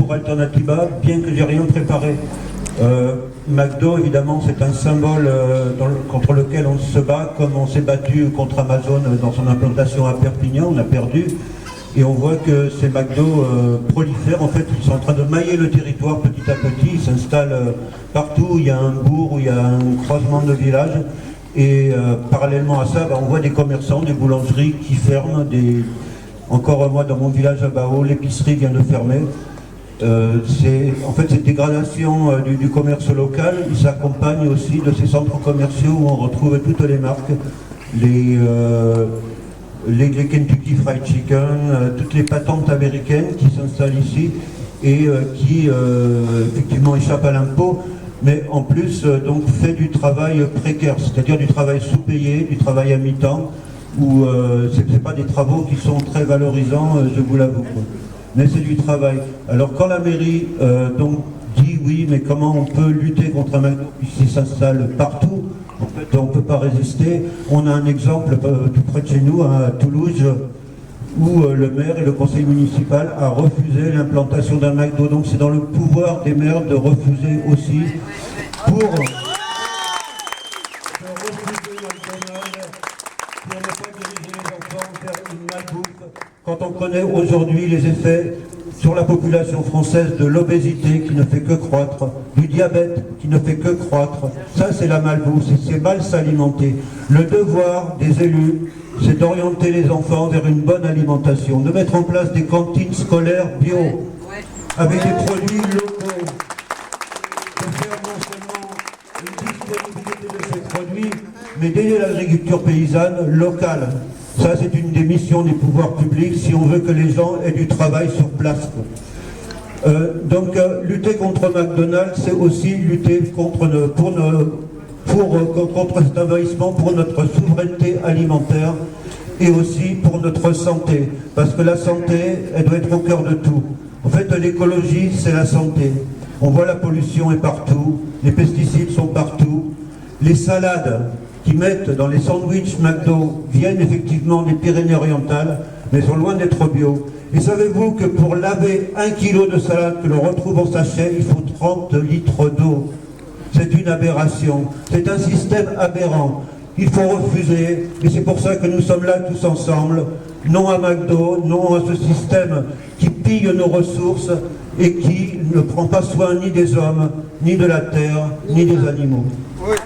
pour Alternativa, bien que j'ai rien préparé. McDo, évidemment, c'est un symbole contre lequel on se bat, comme on s'est battu contre Amazon dans son implantation à Perpignan, on a perdu. Et on voit que ces McDo prolifèrent, en fait, ils sont en train de mailler le territoire petit à petit, ils s'installent partout où il y a un bourg, où il y a un croisement de villages. Et parallèlement à ça, on voit des commerçants, des boulangeries qui ferment. Encore moi, dans mon village à Bao, l'épicerie vient de fermer. En fait, cette dégradation du commerce local, il s'accompagne aussi de ces centres commerciaux où on retrouve toutes les marques, les Kentucky Fried Chicken, toutes les patentes américaines qui s'installent ici et qui effectivement échappent à l'impôt, mais en plus donc fait du travail précaire, c'est-à-dire du travail sous-payé, du travail à mi-temps, où ce n'est pas des travaux qui sont très valorisants, je vous l'avoue. Mais c'est du travail. Alors quand la mairie donc dit oui, mais comment on peut lutter contre un McDo qui s'installe partout, en fait on ne peut pas résister. On a un exemple tout près de chez nous, à Toulouse, où le maire et le conseil municipal a refusé l'implantation d'un McDo. Donc c'est dans le pouvoir des maires de refuser aussi pour ne pas diriger les enfants vers une malbouffe. Quand on connaît aujourd'hui les effets sur la population française de l'obésité qui ne fait que croître, du diabète qui ne fait que croître, ça c'est la malbouffe, c'est mal s'alimenter. Le devoir des élus, c'est d'orienter les enfants vers une bonne alimentation, de mettre en place des cantines scolaires bio, avec des produits locaux, de faire non seulement une disponibilité de ces produits, mais d'aider l'agriculture paysanne locale. Ça, c'est une des missions des pouvoirs publics si on veut que les gens aient du travail sur place. Donc, lutter contre McDonald's, c'est aussi lutter contre cet envahissement pour notre souveraineté alimentaire et aussi pour notre santé. Parce que la santé, elle doit être au cœur de tout. En fait, l'écologie, c'est la santé. On voit la pollution est partout, les pesticides sont partout, les salades qui mettent dans les sandwichs McDo viennent effectivement des Pyrénées-Orientales, mais sont loin d'être bio. Et savez-vous que pour laver 1 kilo de salade que l'on retrouve en sachet, il faut 30 litres d'eau. C'est une aberration, c'est un système aberrant. Il faut refuser, et c'est pour ça que nous sommes là tous ensemble. Non à McDo, non à ce système qui pille nos ressources et qui ne prend pas soin ni des hommes, ni de la terre, ni des animaux. Oui.